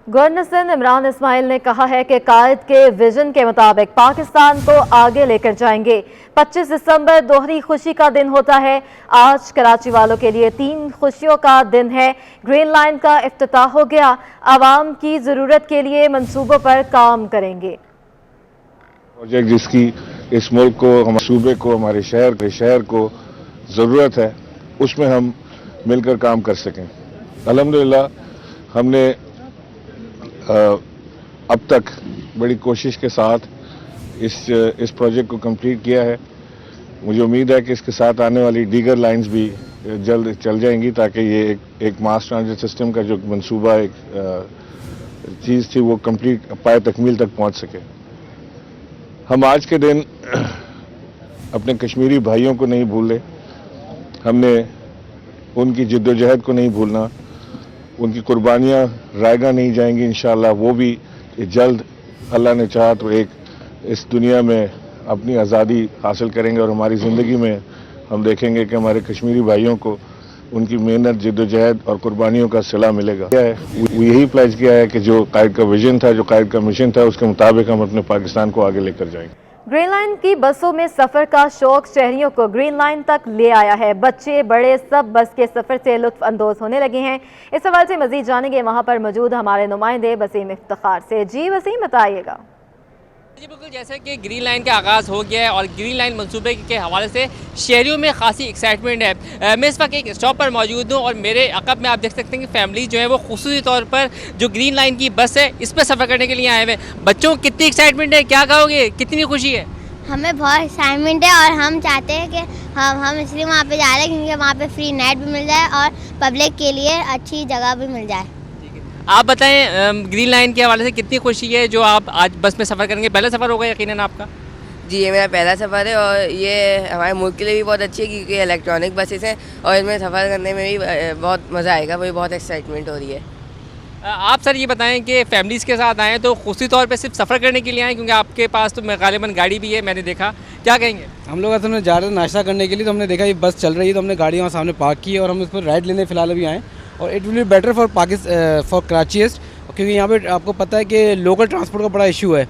Governor Sindh Imran اسماعیل نے کہا ہے کہ قائد کے ویژن کے مطابق پاکستان کو آگے لے کر جائیں گے۔ 25 دسمبر دوہری خوشی کا دن ہوتا ہے۔ آج کراچی والوں کے لیے 3 خوشیوں کا دن ہے۔ گرین لائن کا افتتاح ہو گیا۔ عوام کی ضرورت کے لیے منصوبوں پر کام کریں گے۔ پروجیکٹ جس کی اس ملک کو، ہمارے صوبے کو، ہمارے شہر کو ضرورت ہے، اس میں ہم مل کر کام کر سکیں۔ الحمدللہ ہم نے اب تک بڑی کوشش کے ساتھ اس پروجیکٹ کو کمپلیٹ کیا ہے۔ مجھے امید ہے کہ اس کے ساتھ آنے والی دیگر لائنز بھی جلد چل جائیں گی تاکہ یہ ایک ماس ٹرانزٹ سسٹم کا جو منصوبہ ایک چیز تھی وہ کمپلیٹ پائے تکمیل تک پہنچ سکے۔ ہم آج کے دن اپنے کشمیری بھائیوں کو نہیں بھولے، ہم نے ان کی جد و جہد کو نہیں بھولنا، ان کی قربانیاں رائے گاہ نہیں جائیں گی۔ انشاءاللہ وہ بھی جلد اللہ نے چاہا تو ایک اس دنیا میں اپنی آزادی حاصل کریں گے، اور ہماری زندگی میں ہم دیکھیں گے کہ ہمارے کشمیری بھائیوں کو ان کی محنت، جد و جہد اور قربانیوں کا صلہ ملے گا۔ وہ یہی پلیج کیا ہے کہ جو قائد کا ویژن تھا، جو قائد کا مشن تھا، اس کے مطابق ہم اپنے پاکستان کو آگے لے کر جائیں گے۔ گرین لائن کی بسوں میں سفر کا شوق شہریوں کو گرین لائن تک لے آیا ہے۔ بچے بڑے سب بس کے سفر سے لطف اندوز ہونے لگے ہیں۔ اس حوالے سے مزید جانیں گے وہاں پر موجود ہمارے نمائندے وسیم افتخار سے۔ جی وسیم، بتائیے گا۔ جی بالکل، جیسا کہ گرین لائن کا آغاز ہو گیا ہے اور گرین لائن منصوبے کے حوالے سے شہریوں میں خاصی ایکسائٹمنٹ ہے۔ میں اس وقت ایک اسٹاپ پر موجود ہوں اور میرے عقب میں آپ دیکھ سکتے ہیں کہ فیملی جو ہے وہ خصوصی طور پر جو گرین لائن کی بس ہے اس پہ سفر کرنے کے لیے آئے ہوئے ہیں۔ بچوں کو کتنی ایکسائٹمنٹ ہے، کیا کہو گے، کتنی خوشی ہے؟ ہمیں بہت ایکسائٹمنٹ ہے اور ہم چاہتے ہیں کہ ہم اس لیے وہاں پہ جا رہے ہیں کیونکہ وہاں پہ فری نیٹ بھی مل جائے اور پبلک کے لیے اچھی جگہ بھی مل جائے۔ آپ بتائیں گرین لائن کے حوالے سے کتنی خوشی ہے جو آپ آج بس میں سفر کریں گے؟ پہلا سفر ہوگا یقیناً آپ کا؟ جی یہ میرا پہلا سفر ہے اور یہ ہمارے ملک کے لیے بھی بہت اچھی ہے کیونکہ الیکٹرانک بسیز ہیں اور اس میں سفر کرنے میں بھی بہت مزہ آئے گا، مجھے بہت ایکسائٹمنٹ ہو رہی ہے۔ آپ سر یہ بتائیں کہ فیملیز کے ساتھ آئیں تو خصوصی طور پہ صرف سفر کرنے کے لیے آئیں کیونکہ آپ کے پاس تو غالباً گاڑی بھی ہے، میں نے دیکھا، کیا کہیں گے؟ ہم لوگ اصل میں جا رہے تھے ناشتہ کرنے کے لیے، تو ہم نے دیکھا یہ بس چل رہی ہے تو ہم نے گاڑی وہاں سامنے پارک کی اور ہم اس پر رائڈ لینے فی الحال ابھی آئے، اور it will be better for کراچیسٹ کیونکہ یہاں پہ آپ کو پتہ ہے کہ لوکل ٹرانسپورٹ کا بڑا ایشو ہے،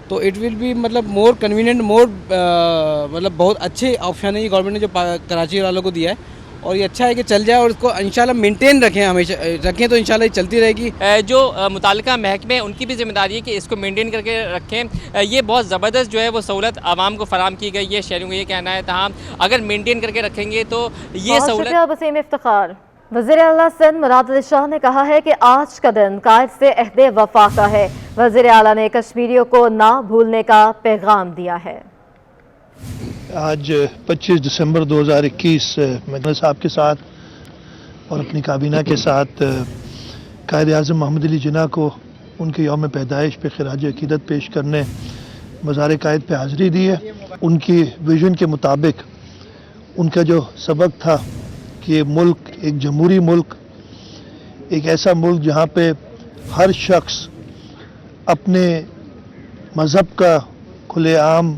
تو اٹ ول بی مطلب مور کنوینئنٹ، مطلب بہت اچھے آپشن ہے یہ گورنمنٹ نے جو کراچی والوں کو دیا ہے، اور یہ اچھا ہے کہ چل جائے اور اس کو انشاءاللہ مینٹین رکھیں، ہمیشہ رکھیں تو انشاءاللہ یہ چلتی رہے گی۔ جو متعلقہ محکمے ان کی بھی ذمہ داری ہے کہ اس کو مینٹین کر کے رکھیں۔ یہ بہت زبردست جو ہے وہ سہولت عوام کو فراہم کی گئی ہے، شہریوں کو یہ کہنا ہے، تاہم اگر مینٹین کر کے رکھیں گے تو یہ سہولت۔ شکریہ وسیم افتخار۔ وزیر اعلیٰ سندھ مراد علی شاہ نے کہا ہے کہ آج کا دن قائد سے عہد وفا کا ہے۔ وزیر اعلیٰ نے کشمیریوں کو نہ بھولنے کا پیغام دیا ہے۔ آج 25 دسمبر 2021 میں صاحب کے ساتھ اور اپنی کابینہ کے ساتھ قائد اعظم محمد علی جناح کو ان کے یوم پیدائش پہ خراج عقیدت پیش کرنے مزار قائد پہ حاضری دی ہے۔ ان کی ویژن کے مطابق ان کا جو سبق تھا کہ یہ ملک ایک جمہوری ملک، ایک ایسا ملک جہاں پہ ہر شخص اپنے مذہب کا کھلے عام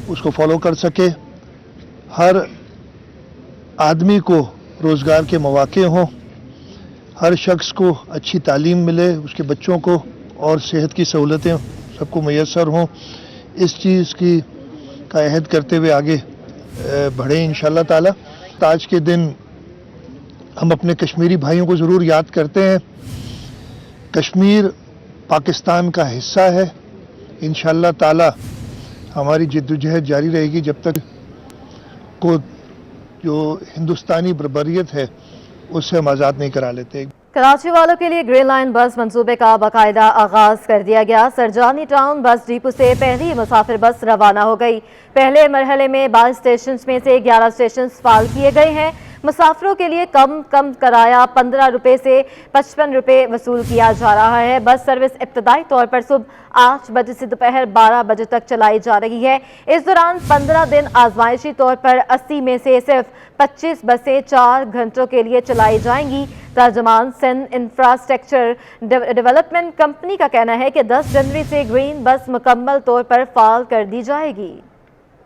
اس کو فالو کر سکے، ہر آدمی کو روزگار کے مواقع ہوں، ہر شخص کو اچھی تعلیم ملے، اس کے بچوں کو، اور صحت کی سہولتیں سب کو میسر ہوں۔ اس چیز کا عہد کرتے ہوئے آگے بڑھیں انشاءاللہ تعالی۔ آج کے دن ہم اپنے کشمیری بھائیوں کو ضرور یاد کرتے ہیں۔ کشمیر پاکستان کا حصہ ہے، انشاءاللہ تعالی ہماری جد و جہد جاری رہے گی جب تک کو جو ہندوستانی بربریت ہے اس سے ہم آزاد نہیں کرا لیتے۔ کراچی والوں کے لیے گرین لائن بس منصوبے کا باقاعدہ آغاز کر دیا گیا۔ سرجانی ٹاؤن بس ڈپو سے پہلی مسافر بس روانہ ہو گئی۔ پہلے مرحلے میں 22 اسٹیشنز میں سے 11 اسٹیشنز فعال کیے گئے ہیں۔ مسافروں کے لیے کم کرایہ 15 روپے سے 55 روپے وصول کیا جا رہا ہے۔ بس سروس ابتدائی طور پر صبح 8 بجے سے دوپہر 12 بجے تک چلائی جا رہی ہے۔ اس دوران 15 دن آزمائشی طور پر 80 میں سے صرف 25 بسیں 4 گھنٹوں کے لیے چلائی جائیں گی۔ ترجمان سندھ انفراسٹرکچر ڈیولپمنٹ کمپنی کا کہنا ہے کہ 10 جنوری سے گرین بس مکمل طور پر فعال کر دی جائے گی۔